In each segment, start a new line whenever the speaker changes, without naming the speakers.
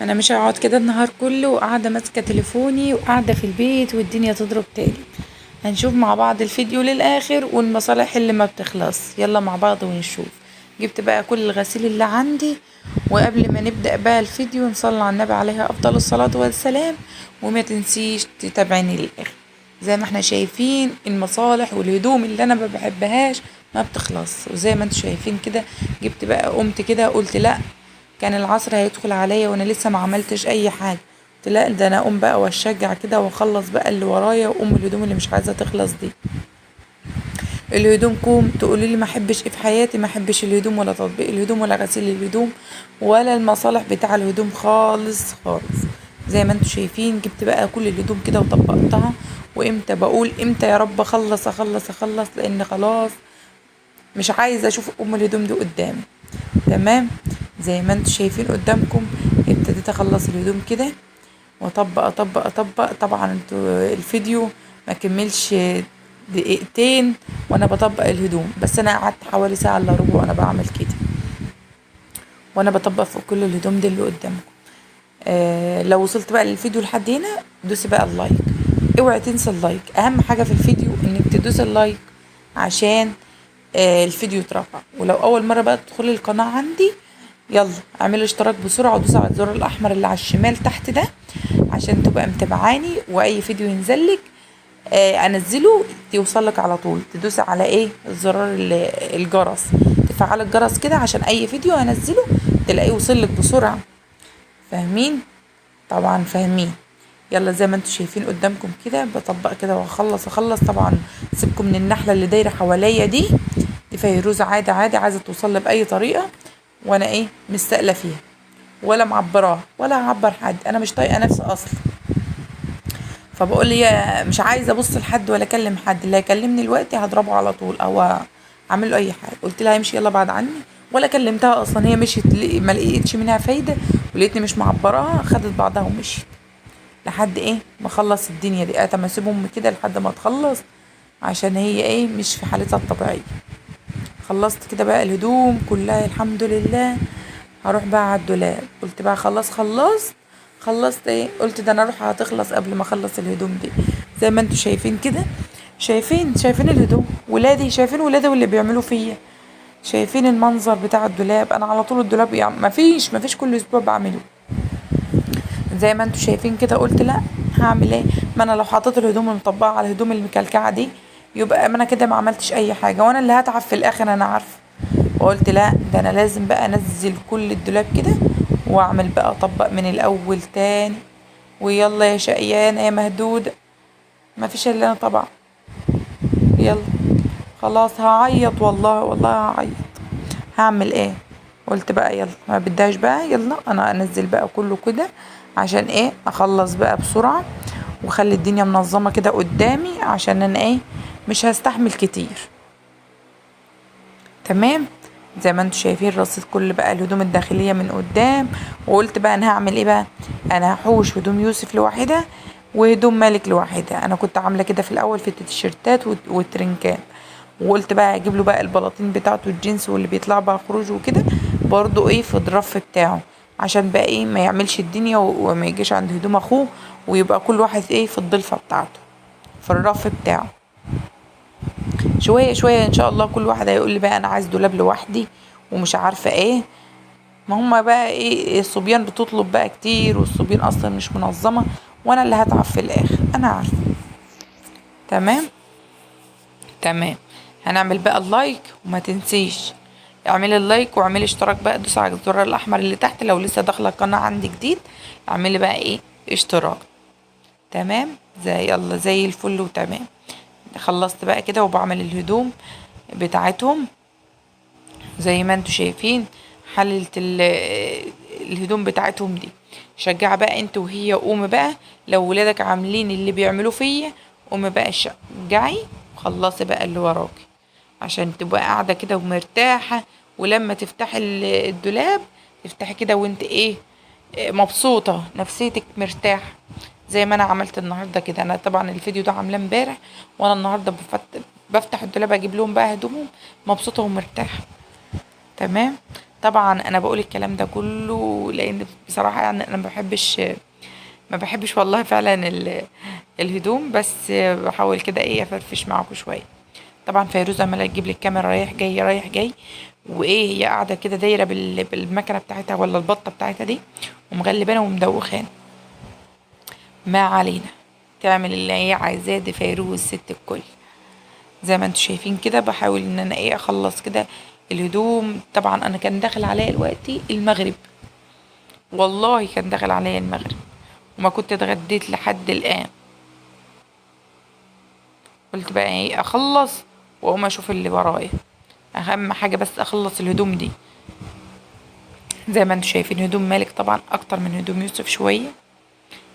انا مش هقعد كده النهار كله وقاعده ماسكه تليفوني وقاعده في البيت والدنيا تضرب تاني. هنشوف مع بعض الفيديو للاخر والمصالح اللي ما بتخلص. يلا مع بعض ونشوف. جبت بقى كل الغسيل اللي عندي، وقبل ما نبدأ بقى الفيديو نصلي على النبي عليه افضل الصلاة والسلام. وما تنسيش تتابعني للاخر. زي ما احنا شايفين المصالح والهدوم اللي انا ما بحبهاش ما بتخلص، وزي ما انتوا شايفين كده. جبت بقى قمت كده قلت لا، كان العصر هيدخل عليا وانا لسه ما عملتش اي حاجه. قلت لا، ده انا اقوم بقى واشجع كده واخلص بقى اللي ورايا واقوم الهدوم اللي مش عايزه تخلص دي. الهدوم كوم تقولي لي ما احبش ايه في حياتي؟ ما احبش الهدوم ولا تطبيق الهدوم ولا غسيل الهدوم ولا المصالح بتاع الهدوم خالص خالص. زي ما انتوا شايفين جبت بقى كل الهدوم كده وطبقتها. وامتى بقول امتى يا رب اخلص اخلص اخلص، لان خلاص مش عايزه اشوف الهدوم دي قدامي. تمام. زي ما انتوا شايفين قدامكم ابتديت اخلص الهدوم كده واطبق اطبق اطبق. طبعا انتوا الفيديو ما كملش دقيقتين وانا بطبق الهدوم، بس انا قعدت حوالي ساعة الا ربع وانا بعمل كده، وانا بطبق في كل الهدوم دي اللي قدامكم. لو وصلت بقى للفيديو لحد هنا دوسي بقى اللايك. اوعي تنسى اللايك، اهم حاجة في الفيديو انك تدوسي اللايك عشان الفيديو يترفع. ولو اول مرة بقى تدخلي القناة عندي، يلا اعملي اشتراك بسرعة ودوسي على الزر الاحمر اللي على الشمال تحت ده عشان تبقى متابعاني، واي فيديو ينزلك انزله يوصلك على طول. تدوسي على ايه الزرار الجرس، تفعل الجرس كده عشان اي فيديو انزله تلاقيه وصلك بسرعة. فاهمين؟ طبعا فاهمين. يلا زي ما انتوا شايفين قدامكم كده بطبق كده واخلص اخلص. طبعا سيبكم من النحله اللي دايره حواليا دي فيروزه عادي عادي عايزه توصل لي باي طريقه، وانا ايه مستقله فيها ولا معبراها ولا هعبر حد. انا مش طايقه نفسي اصلا، فبقول لي مش عايزه ابص لحد ولا اكلم حد. اللي هيكلمني دلوقتي هضربه على طول او اعمل له اي حاجه. قلت لها امشي يلا بعد عني، ولا كلمتها اصلا. هي مشيت ما لقيتش منها فايده، ولقيتني مش معبراها خدت بعضها ومشيت لحد ايه ما اخلص الدنيا دي. اتم اسيب امي كده لحد ما تخلص عشان هي ايه مش في حالتها الطبيعيه. خلصت كده بقى الهدوم كلها الحمد لله. هروح بقى على الدولاب. قلت بقى خلاص خلصت ايه، قلت ده انا اروح هتخلص قبل ما اخلص الهدوم دي. زي ما انتوا شايفين كده، شايفين الهدوم. ولادي شايفين ولادي واللي بيعملوا فيا. شايفين المنظر بتاع الدولاب. انا على طول الدولاب يعني مفيش كل اسبوع بعمله. زي ما انتوا شايفين كده قلت لا، هعمل ايه؟ ما انا لو حطيت الهدوم المطبقه على الهدوم المكلكعه دي يبقى ما انا كده ما عملتش اي حاجه، وانا اللي هتعب في الاخر انا عارفه. وقلت لا، ده انا لازم بقى انزل كل الدولاب كده واعمل بقى اطبق من الاول تاني. ويلا يا شقيانه يا مهدوده، ما فيش الا انا طبعا. يلا خلاص هعيط، والله هعيط. هعمل ايه؟ قلت بقى يلا ما بداش بقى، يلا انا انزل بقى كله كده عشان ايه اخلص بقى بسرعة وخلي الدنيا منظمة كده قدامي عشان انا ايه مش هستحمل كتير. تمام. زي ما انتوا شايفين رصيت كل بقى الهدوم الداخلية من قدام. وقلت بقى انا هعمل ايه بقى، انا هحوش هدوم يوسف لوحدها وهدوم مالك لوحدها. انا كنت عاملة كده في الاول في التيشيرتات والترنكات، وقلت بقى اجيب له بقى البلاطين بتاعته الجينز واللي بيطلع بقى خروج وكده برضو ايه في الرف بتاعه، عشان بقى ايه ما يعملش الدنيا وما يجيش عند هدوم اخوه، ويبقى كل واحد ايه في الضلفة بتاعته في الرف بتاعه. شوية شوية ان شاء الله كل واحد هيقول لي بقى انا عايز دولاب لوحدي ومش عارفة ايه. ما هما بقى ايه الصبيان بتطلب بقى كتير، والصبيان اصلا مش منظمة، وانا اللي هتعب في الاخر انا عارفة. تمام. تمام. هنعمل بقى اللايك وما تنسيش اعملي اللايك واعملي اشتراك بقى. دوس على الزرار الاحمر اللي تحت لو لسه داخله القناه عندي جديد. اعملي بقى ايه اشتراك. تمام. يلا زي الفل وتمام. خلصت بقى كده وبعمل الهدوم بتاعتهم زي ما انتوا شايفين. حللت الهدوم بتاعتهم دي. شجع بقى انت وهي، قومي بقى لو ولادك عاملين اللي بيعملوه فيا قومي بقى شجعي وخلصي بقى اللي وراكي عشان تبقى قاعدة كده ومرتاحة. ولما تفتحي الدولاب تفتحي كده وانت ايه مبسوطة نفسيتك مرتاحة زي ما انا عملت النهاردة كده. انا طبعا الفيديو ده عاملاه امبارح، وانا النهاردة بفتح الدولاب اجيب لهم بقى هدومهم مبسوطة ومرتاحة. تمام. طبعا انا بقول الكلام ده كله لان بصراحه يعني انا ما بحبش والله فعلا الهدوم، بس بحاول كده ايه افرفش معاكم شويه. طبعا فيروز عماله تجيب لي الكاميرا رايح جاي رايح جاي، وايه هي قاعده كده دايره بالمكنه بتاعتها ولا البطه بتاعتها دي، ومغلبانه ومدوخانه. ما علينا، تعمل اللي هي عايزاه، دي فيروز ست الكل. زي ما انتوا شايفين كده بحاول ان انا ايه اخلص كده الهدوم. طبعا انا كان داخل عليا دلوقتي المغرب، والله كان داخل عليا المغرب وما كنت اتغديت لحد الان. قلت بقى ايه اخلص واقوم اشوف اللي ورايا، اهم حاجه بس اخلص الهدوم دي. زي ما انتوا شايفين هدوم مالك طبعا اكتر من هدوم يوسف شويه،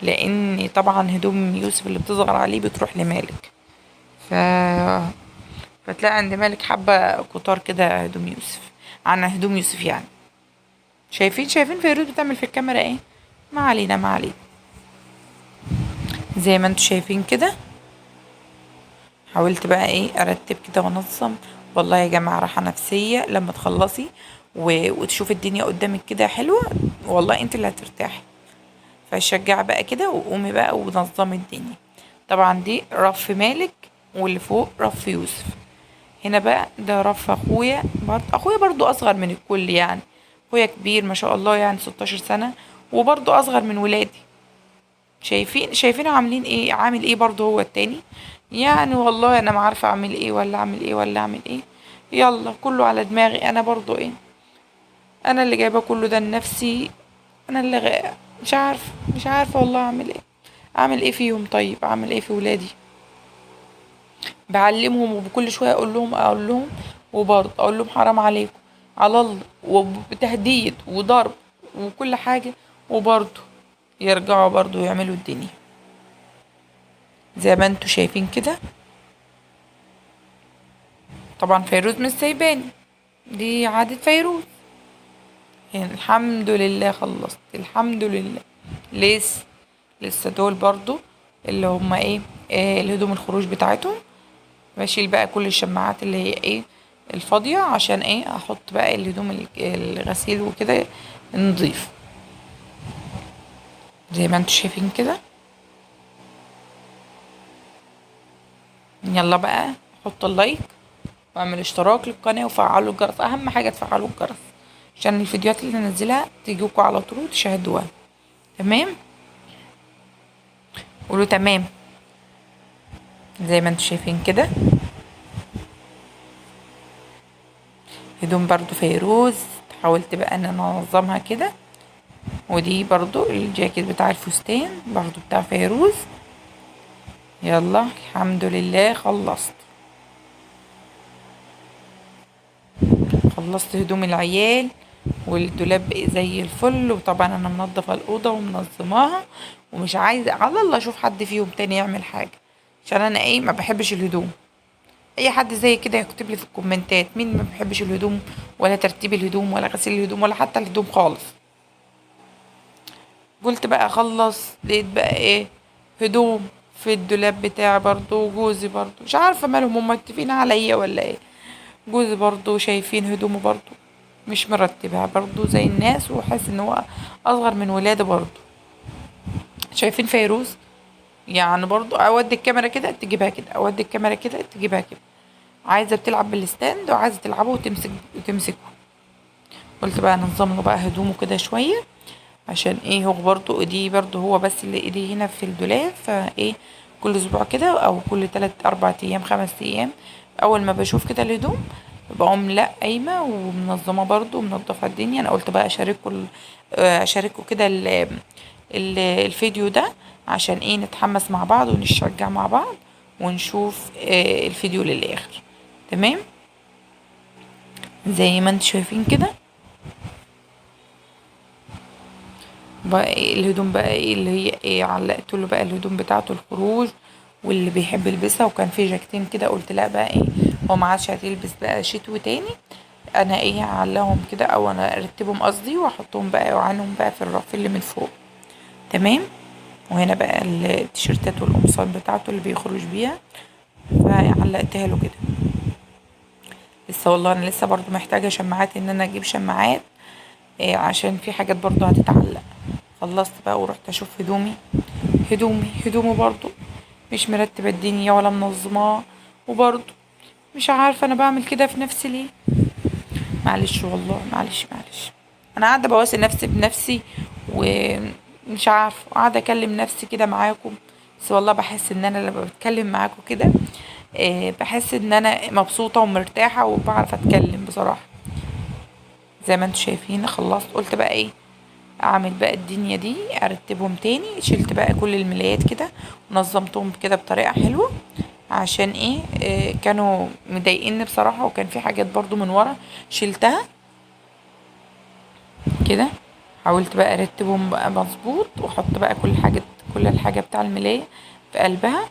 لان طبعا هدوم يوسف اللي بتصغر عليه بتروح لمالك. ف فتلاقي عند مالك حبه كتار كده هدوم يوسف عن هدوم يوسف يعني. شايفين فيروز بتعمل في الكاميرا ايه؟ ما علينا ما علينا. زي ما انتوا شايفين كده حاولت بقى ايه ارتب كده وانظم. والله يا جماعه راحه نفسيه لما تخلصي وتشوفي الدنيا قدامك كده حلوه، والله انت اللي هترتاحي. فشجعي بقى كده وقومي بقى ونظمي الدنيا. طبعا دي رف مالك، واللي فوق رف يوسف. هنا بقى ده رف اخويا برضو اصغر من الكل يعني. اخويا كبير ما شاء الله يعني 16 سنه، وبرضو اصغر من ولادي. شايفين عاملين ايه، عامل ايه برضو هو التاني. يعني والله انا ما عارفه اعمل ايه ولا اعمل ايه ولا اعمل ايه. يلا كله على دماغي انا برضو ايه، انا اللي جايبه كله ده لنفسي. انا مش عارفه والله اعمل ايه. اعمل ايه فيهم؟ طيب اعمل ايه في ولادي؟ بعلمهم وبكل شويه اقول لهم وبرضه اقول لهم حرام عليكم على الله، وبتهديد وضرب وكل حاجه، وبرضه يرجعوا برضه يعملوا الدنيا. زي ما انتوا شايفين كده. طبعا فيروز مش سايباني، دي عادة فيروز. يعني الحمد لله خلصت الحمد لله. لسه لسه دول برضو اللي هما ايه، الهدوم الخروج بتاعتهم. بشيل بقى كل الشماعات اللي هي ايه الفاضية، عشان ايه احط بقى الهدوم الغسيل وكده نضيف. زي ما انتوا شايفين كده. يلا بقى حط اللايك واعمل اشتراك للقناة وفعلوا الجرس، اهم حاجة تفعلوا الجرس عشان الفيديوهات اللي انزلها تجيكوا على طول وتشاهدوها. تمام، قولوا تمام. زي ما انتوا شايفين كده هدوم برضو فيروز، حاولت بقى ان انا انظمها كده. ودي برضو الجاكيت بتاع الفستان برضو بتاع فيروز. يلا الحمد لله خلصت هدوم العيال، والدولاب بقى زي الفل. وطبعا انا منظفه الاوضه ومنظماها، ومش عايزه على الله اشوف حد فيهم تاني يعمل حاجه، عشان انا ايه ما بحبش الهدوم. اي حد زي كده يكتب لي في الكومنتات مين ما بيحبش الهدوم، ولا ترتيب الهدوم ولا غسيل الهدوم ولا حتى الهدوم خالص. قلت بقى اخلص، لقيت بقى ايه هدوم في الدولاب بتاعي برضو، وجوزي برضو مش عارفه مالهم، هم متفقين عليا ولا ايه. جوزي برضو شايفين هدومه برضو مش مرتبها برضو زي الناس، وحاسس ان هو اصغر من ولاده برضو. شايفين فيروز يعني برضو اودي الكاميرا كده تجيبها كده، اودي الكاميرا كده تجيبها كده، عايزه بتلعب بالستاند وعايزه تلعبه وتمسكه. قلت بقى انظم له بقى هدومه كده شويه، عشان ايه هو برضو ايديه برضو هو بس اللي ايديه هنا في الدولاب، فايه كل اسبوع كده او كل 3 4 ايام 5 ايام اول ما بشوف كده الهدوم بقوم لا قايمه ومنظمه برضو ومنضفه الدنيا. انا قلت بقى اشارككم كده الفيديو ده، عشان ايه نتحمس مع بعض ونشجع مع بعض ونشوف الفيديو للاخر. تمام، زي ما انتم شايفين كده. بقى إيه الهدوم بقى ايه اللي هي ايه علقت له بقى الهدوم بتاعته الخروج واللي بيحب يلبسها. وكان في جاكيتين كده قلت لا بقى ايه هو ما عادش هتلبس بقى شتوي تاني، انا ايه اعلقهم كده او انا ارتبهم قصدي واحطهم بقى وعنهم بقى في الرف اللي من فوق. تمام. وهنا بقى التيشيرتات والقمصان بتاعته اللي بيخرج بيها، فعلقتها له كده. لسه والله انا لسه برضو محتاجه شماعات، ان انا اجيب شماعات عشان في حاجات برضو هتتعلق. خلصت بقى ورحت اشوف هدومي برضو مش مرتبة الدنيا ولا منظماه، وبرضو مش عارفة انا بعمل كده في نفسي ليه. معلش والله، معلش. انا قاعدة بواسي نفسي بنفسي، ومش عارفة قاعدة اكلم نفسي كده معاكم. بس والله بحس ان انا لما بتكلم معاكم كده بحس ان انا مبسوطة ومرتاحة وبعرف اتكلم بصراحة. زي ما انتوا شايفين خلصت، قلت بقى ايه، اعمل بقى الدنيا دي ارتبهم تاني. شلت بقى كل الملايات كده ونظمتهم كده بطريقة حلوة. عشان ايه كانوا مضايقيني بصراحة، وكان في حاجات برضو من ورا شلتها كده. حاولت بقى ارتبهم بقى مظبوط، واحط بقى كل الحاجة بتاع الملاية في قلبها.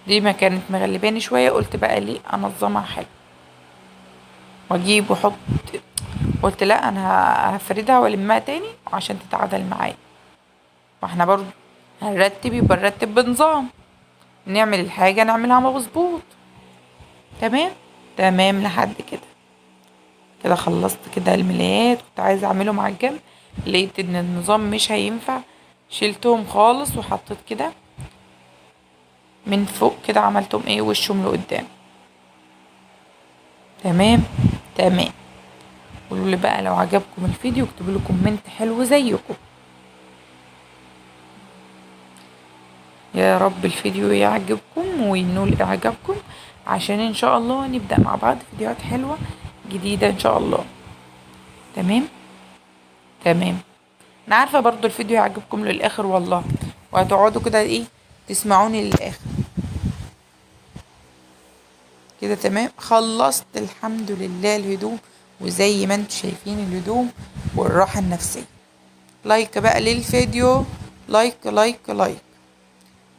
دي ما كانت مغلباني شوية، قلت بقى ليه انظمها حلو واجيب واحط. قلت لا، انا هفردها والمها تاني عشان تتعادل معايا. واحنا برضو هنرتب، يبقى نرتب بنظام، نعمل الحاجة نعملها مظبوط. تمام، تمام لحد كده خلصت كده الملايات. كنت عايزة اعملهم على الجنب، لقيت ان النظام مش هينفع، شلتهم خالص وحطيت كده من فوق كده، عملتهم ايه وشهم لقدام. تمام تمام. قولوا لي بقى لو عجبكم الفيديو، اكتبوا لي كومنت حلو زيكم. يا رب الفيديو يعجبكم وينول اعجابكم، عشان ان شاء الله نبدأ مع بعض فيديوهات حلوة جديدة ان شاء الله. تمام تمام. انا عارفة برضو الفيديو يعجبكم للاخر والله، وهتقعدوا كده ايه تسمعوني للاخر كده. تمام، خلصت الحمد لله الهدوم، وزي ما انتم شايفين الهدوم والراحة النفسية. لايك بقى للفيديو، لايك.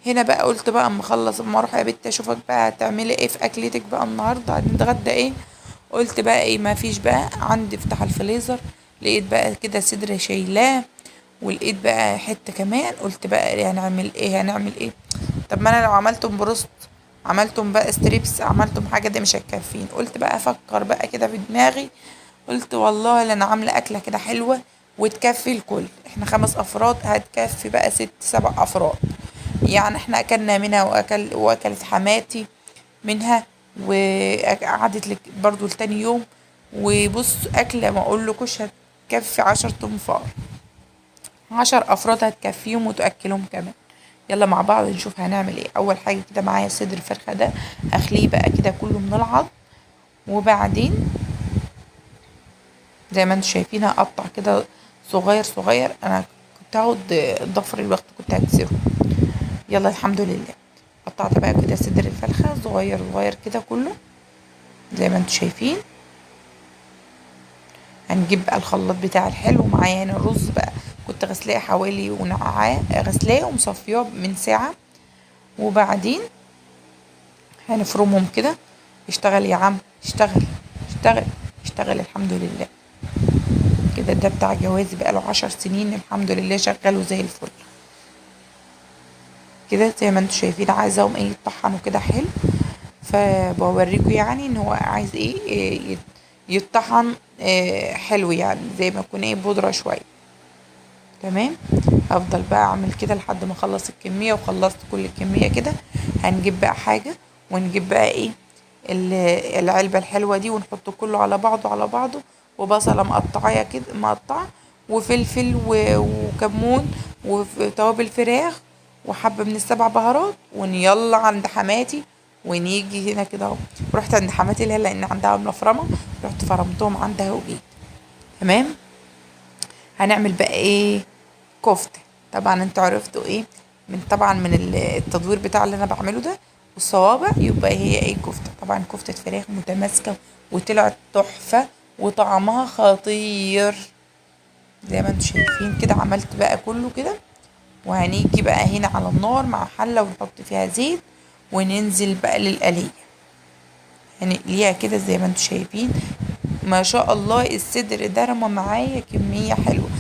هنا بقى قلت بقى اما اخلص، اما اروح يا بنت اشوفك بقى هتعملي ايه في اكلتك بقى النهارده، هنتغدى ايه. قلت بقى ايه، ما فيش بقى عندي، افتح الفريزر لقيت بقى كده صدر شايلاه، ولقيت بقى حته كمان. قلت بقى إيه هنعمل ايه. طب ما انا لو عملتم بروست، عملتم بقى ستريبس، عملتم حاجه دي مش هتكفين. قلت بقى افكر بقى كده في دماغي، قلت والله لا انا عامله اكله كده حلوه وتكفي الكل. احنا 5 افراد، هتكفي بقى 6 7 افراد. يعني احنا اكلنا منها واكلت حماتي منها، وقعدت لك برضو لتاني يوم. وبص اكله ما اقولكوش هتكفي 10 تنفار. 10 افراد هتكفيهم وتاكلهم كمان. يلا مع بعض نشوف هنعمل ايه. اول حاجه كده معايا صدر الفرخه ده، اخليه بقى كده كله من العظم. وبعدين زي ما انتم شايفين هقطع كده صغير. انا كنت هاخد ضفر الوقت كنت هكسره. يلا الحمد لله. قطعت بقى كده صدر الفرخة صغير كده كله زي ما انتم شايفين. هنجيب بقى الخلاط بتاع الحلو. معايا هنا الرز بقى، كنت غسلاه حوالي ونقعاه، غسلاه ومصفياه من ساعة. وبعدين هنفرمهم كده. اشتغل يا عم، اشتغل. اشتغل الحمد لله. كده ده بتاع جوازي بقاله 10 سنين الحمد لله، شغاله زي الفل. كده زي ما انتم شايفين عايزاهم ايه يتطحنوا كده حلو. فبوريكم يعني ان هو عايز ايه يتطحن حلو، يعني زي ما يكون ايه بودرة شوية. تمام. هفضل بقى اعمل كده لحد ما اخلص الكمية. وخلصت كل الكمية كده، هنجيب بقى حاجة ونجيب بقى ايه العلبة الحلوة دي، ونحط كله على بعضه. وبصلة مقطعة كده مقطعة، وفلفل وكمون وتوابل فراخ، وحبة من ال7 بهارات. ونيلا عند حماتي، ونيجي هنا كده اهو. رحت عند حماتي لان عندها مفرمة، رحت فرمتهم عندها وجيت. تمام. هنعمل بقى ايه كفتة. طبعا انتوا عرفتوا ايه من التدوير بتاع اللي انا بعمله ده والصوابع، يبقى هي ايه كفتة. طبعا كفتة فراخ متماسكة وطلعت تحفة وطعمها خطير. زي ما انتوا شايفين كده عملت بقى كله كده. وهنيجي بقى هنا على النار مع حلة ونحط فيها زيت، وننزل بقى للقلية هنقليها كده زي ما انتوا شايفين. ما شاء الله الصدر ده رمى معايا كمية حلوة.